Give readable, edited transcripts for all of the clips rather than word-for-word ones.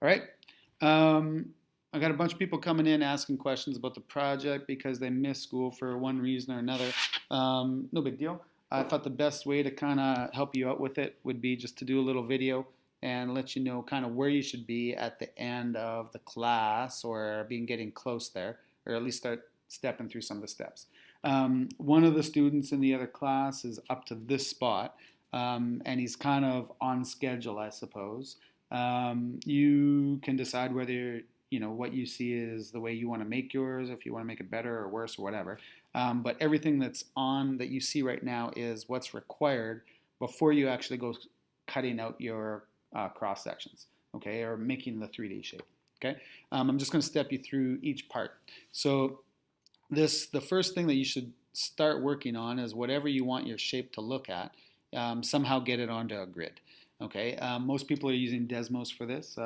All right. I got a bunch of people coming in asking questions about the project because they missed school for one reason or another. No big deal. I thought the best way to kind of help you out with it would be just to do a little video and let you know kind of where you should be at the end of the class or being getting close there, or at least start stepping through some of the steps. One of the students in the other class is up to this spot, and he's kind of on schedule, I suppose. You can decide whether what you see is the way you want to make yours, if you want to make it better or worse or whatever. But everything that's on that you see right now is what's required before you actually go cutting out your cross sections, okay, or making the 3D shape. Okay, I'm just going to step you through each part. So the first thing that you should start working on is whatever you want your shape to look at. Somehow get it onto a grid. Okay, most people are using Desmos for this,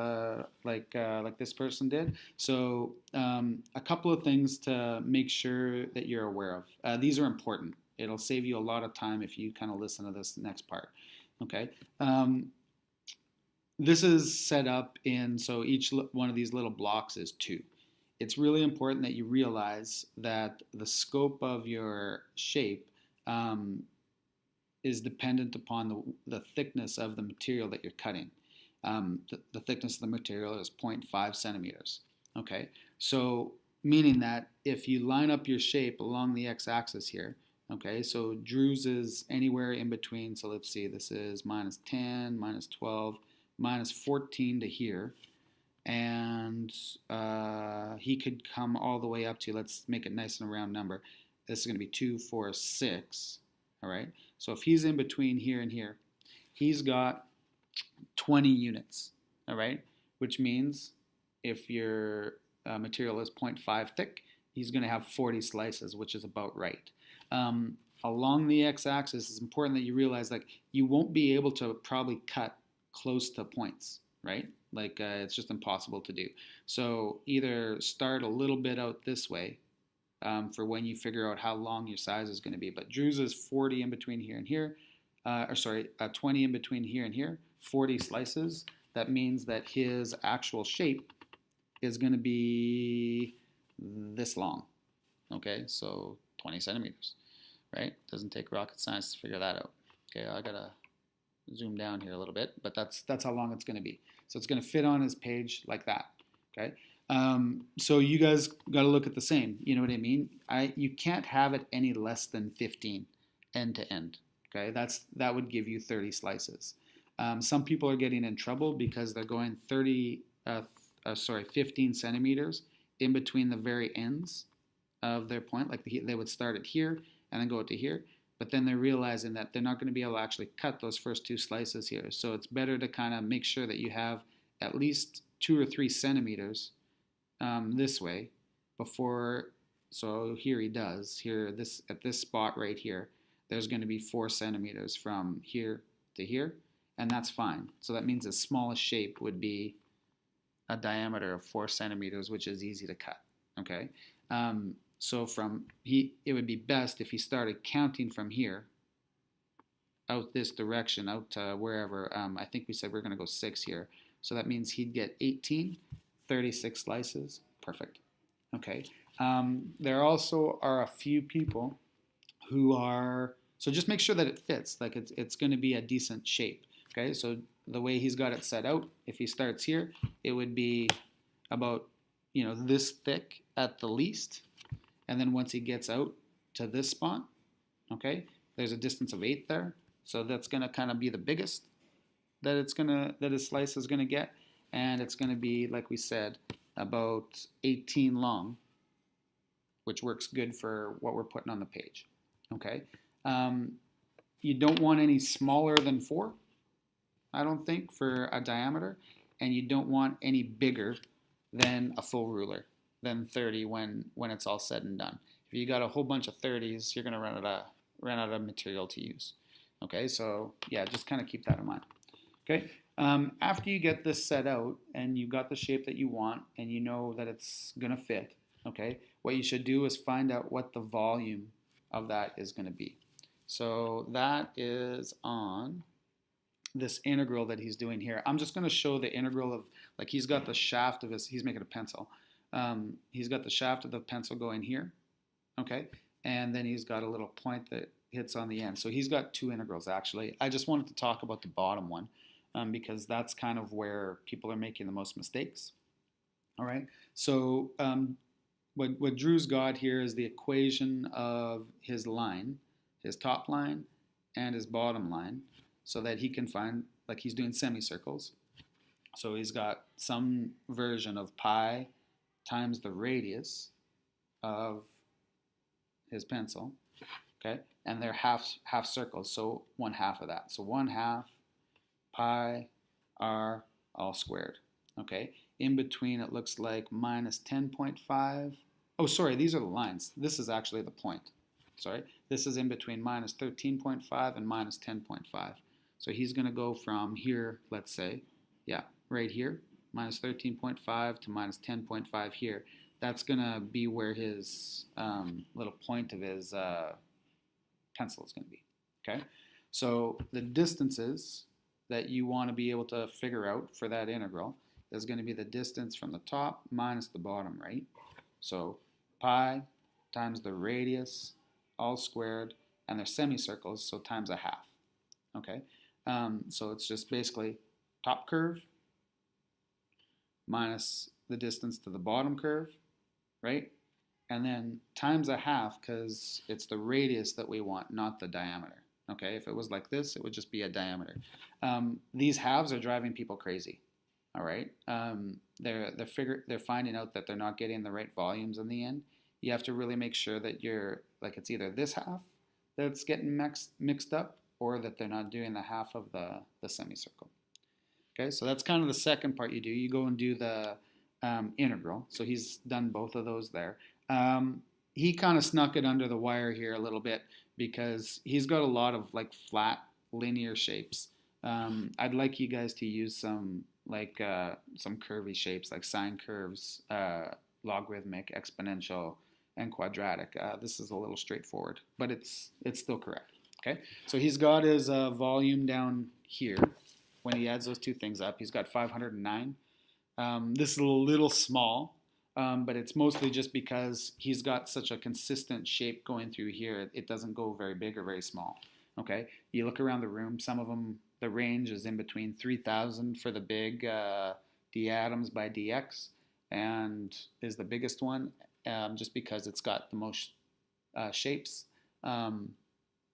like this person did. So a couple of things to make sure that you're aware of. These are important. It'll save you a lot of time if you kind of listen to this next part. Okay, this is set up in, so each one of these little blocks is two. It's really important that you realize that the scope of your shape is dependent upon the thickness of the material that you're cutting. The thickness of the material is 0.5 centimeters. Okay, so meaning that if you line up your shape along the x-axis here, okay, so Drew's is anywhere in between. So let's see, this is minus 10, minus 12, minus 14 to here. And he could come all the way up to, let's make it nice and a round number. This is going to be 2, 4, 6. All right. So if he's in between here and here, he's got 20 units. All right. Which means if your material is 0.5 thick, he's going to have 40 slices, which is about right. Along the x-axis, it's important that you realize like you won't be able to probably cut close to points, right? Like it's just impossible to do. So either start a little bit out this way for when you figure out how long your size is going to be. But Drew's is 40 in between here and here, 20 in between here and here, 40 slices. That means that his actual shape is going to be this long. Okay, so 20 centimeters, right? Doesn't take rocket science to figure that out. Okay, I gotta zoom down here a little bit, but that's how long it's going to be. So it's going to fit on his page like that. Okay. So you guys got to look at the same. You know what I mean? You can't have it any less than 15 end to end. Okay, that would give you 30 slices. Some people are getting in trouble because they're going 15 centimeters in between the very ends of their point. Like they would start it here and then go to here. But then they're realizing that they're not going to be able to actually cut those first two slices here. So it's better to kind of make sure that you have at least 2 or 3 centimeters this way before. So here he does. Here, at this spot right here, there's going to be 4 centimeters from here to here, and that's fine. So that means the smallest shape would be a diameter of 4 centimeters, which is easy to cut. Okay. So it would be best if he started counting from here out this direction, out to wherever. I think we said we're going to go 6 here. So that means he'd get 18, 36 slices. Perfect. Okay. There also are a few people who are, so just make sure that it fits, like it's going to be a decent shape. Okay. So the way he's got it set out, if he starts here, it would be about, this thick at the least. And then once he gets out to this spot, okay, there's a distance of 8 there. So that's going to kind of be the biggest that his slice is going to get. And it's going to be, like we said, about 18 long, which works good for what we're putting on the page. Okay. You don't want any smaller than 4, I don't think, for a diameter. And you don't want any bigger than a full ruler, than 30 when it's all said and done. If you got a whole bunch of 30s, you're going to run out of material to use. Okay, so yeah, just kind of keep that in mind. Okay, after you get this set out and you got the shape that you want and you know that it's going to fit, okay, what you should do is find out what the volume of that is going to be. So that is on this integral that he's doing here. I'm just going to show the integral of, like, he's got the shaft of his, he's making a pencil. He's got the shaft of the pencil going here, okay? And then he's got a little point that hits on the end. So he's got two integrals, actually. I just wanted to talk about the bottom one because that's kind of where people are making the most mistakes. All right, so what Drew's got here is the equation of his line, his top line and his bottom line, so that he can find, like, he's doing semicircles. So he's got some version of pi times the radius of his pencil, okay? And they're half circles, so 1/2 of that. So 1/2 pi r all squared, okay? In between, it looks like minus 10.5. Oh, sorry, these are the lines. This is actually the point. Sorry, this is in between minus 13.5 and minus 10.5. So he's going to go from here, let's say, yeah, right here, minus 13.5 to minus 10.5 here. That's going to be where his little point of his pencil is going to be, okay? So the distances that you want to be able to figure out for that integral is going to be the distance from the top minus the bottom, right? So pi times the radius all squared, and they're semicircles, so times 1/2, okay? So it's just basically top curve minus the distance to the bottom curve, right? And then times 1/2, because it's the radius that we want, not the diameter, okay? If it was like this, it would just be a diameter. These halves are driving people crazy, all right? They're finding out that they're not getting the right volumes in the end. You have to really make sure that you're, like, it's either this half that's getting mixed up, or that they're not doing the half of the semicircle. Okay, so that's kind of the second part you do. You go and do the integral. So he's done both of those there. He kind of snuck it under the wire here a little bit because he's got a lot of, like, flat linear shapes. I'd like you guys to use some curvy shapes, like sine curves, logarithmic, exponential, and quadratic. This is a little straightforward, but it's still correct. Okay, so he's got his volume down here. When he adds those two things up, he's got 509. This is a little small, but it's mostly just because he's got such a consistent shape going through here. It doesn't go very big or very small. Okay, you look around the room, some of them, the range is in between 3,000 for the big d atoms by dx, and is the biggest one, just because it's got the most shapes, and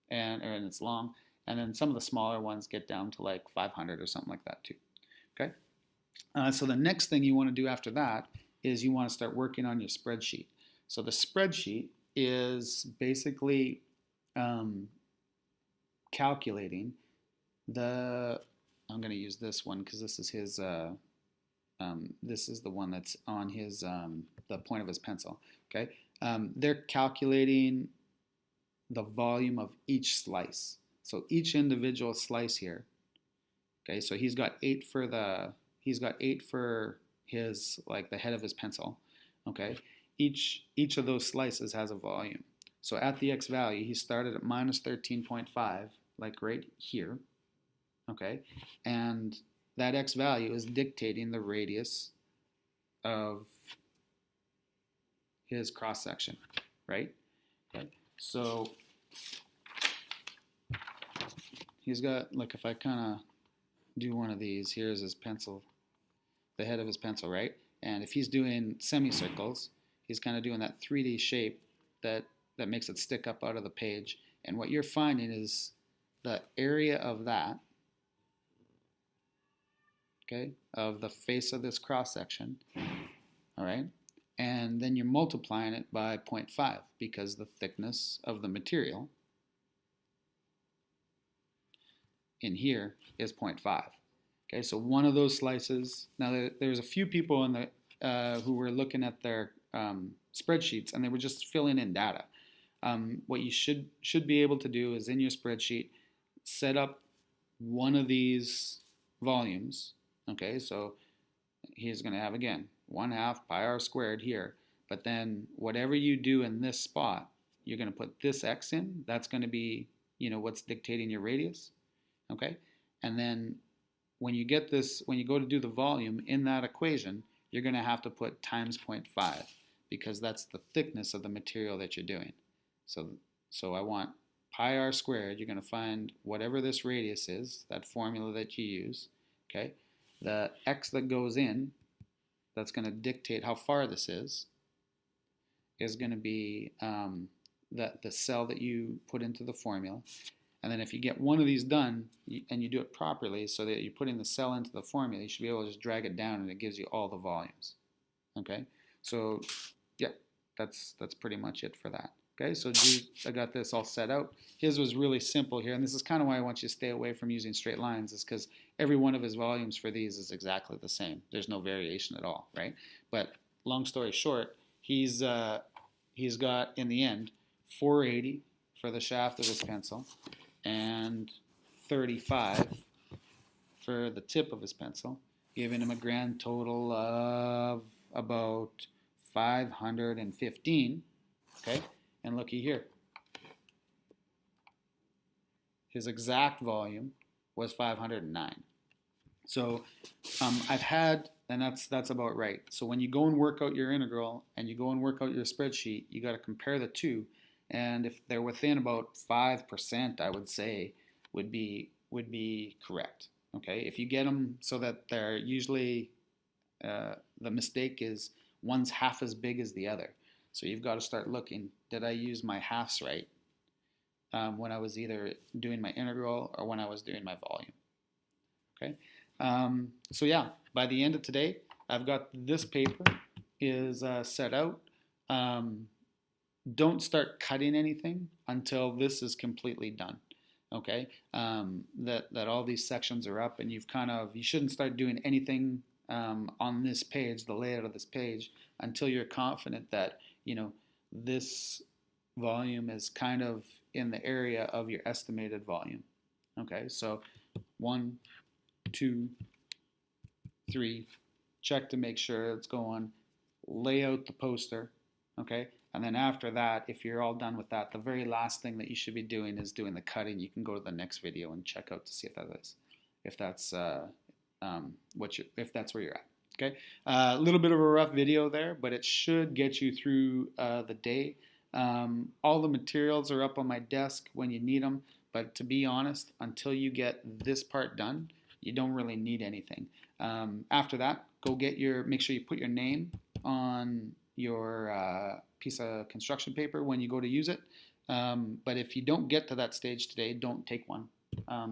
it's long. And then some of the smaller ones get down to like 500 or something like that too. Okay. So the next thing you want to do after that is you want to start working on your spreadsheet. So the spreadsheet is basically calculating the, I'm going to use this one because this is his, this is the one that's on his, the point of his pencil. Okay. They're calculating the volume of each slice. So each individual slice here, okay, so he's got 8 for his, like, the head of his pencil, okay? Each of those slices has a volume. So at the x value, he started at minus 13.5, like right here, okay? And that x value is dictating the radius of his cross section, right? Okay, so he's got, like, if I kind of do one of these, here's his pencil, the head of his pencil, right? And if he's doing semicircles, he's kind of doing that 3D shape that makes it stick up out of the page. And what you're finding is the area of that, okay, of the face of this cross section, all right? And then you're multiplying it by 0.5 because the thickness of the material in here is 0.5. Okay, so one of those slices, now there's a few people in the who were looking at their spreadsheets and they were just filling in data. What you should be able to do is, in your spreadsheet, set up one of these volumes. Okay, so he's going to have, again, 1/2 pi r squared here, but then whatever you do in this spot, you're going to put this x in. That's going to be, you know, what's dictating your radius. Okay, And then when you get this, when you go to do the volume in that equation, you're going to have to put times 0.5 because that's the thickness of the material that you're doing. So I want pi r squared. You're going to find whatever this radius is, that formula that you use. Okay, the x that goes in, that's going to dictate how far this is going to be the cell that you put into the formula. And then if you get one of these done and you do it properly so that you're putting the cell into the formula, you should be able to just drag it down and it gives you all the volumes. Okay, so yeah, that's pretty much it for that. Okay, so I got this all set out. His was really simple here, and this is kind of why I want you to stay away from using straight lines, is because every one of his volumes for these is exactly the same. There's no variation at all, right? But long story short, he's got, in the end, 480 for the shaft of his pencil and 35 for the tip of his pencil, giving him a grand total of about 515, okay? And looky here. His exact volume was 509. So I've had, and that's about right. So when you go and work out your integral and you go and work out your spreadsheet, you got to compare the two. And if they're within about 5%, I would say would be correct. Okay, if you get them so that they're usually the mistake is one's half as big as the other. So you've got to start looking, did I use my halves right when I was either doing my integral or when I was doing my volume? Okay, so yeah, by the end of today, I've got this paper is set out. Don't start cutting anything until this is completely done. Okay, that all these sections are up, and you shouldn't start doing anything on this page, the layout of this page, until you're confident that this volume is kind of in the area of your estimated volume. Okay, so 1, 2, 3, check to make sure it's going, lay out the poster, okay? And then after that, if you're all done with that, the very last thing that you should be doing is doing the cutting. You can go to the next video and check out to see if that's where you're at. Okay, a little bit of a rough video there, but it should get you through the day. All the materials are up on my desk when you need them, but to be honest, until you get this part done, you don't really need anything. After that, make sure you put your name on your piece of construction paper when you go to use it. But if you don't get to that stage today, don't take one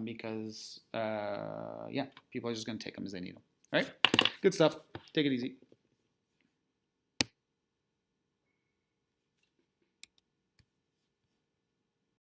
because, yeah, people are just going to take them as they need them. All right, good stuff. Take it easy.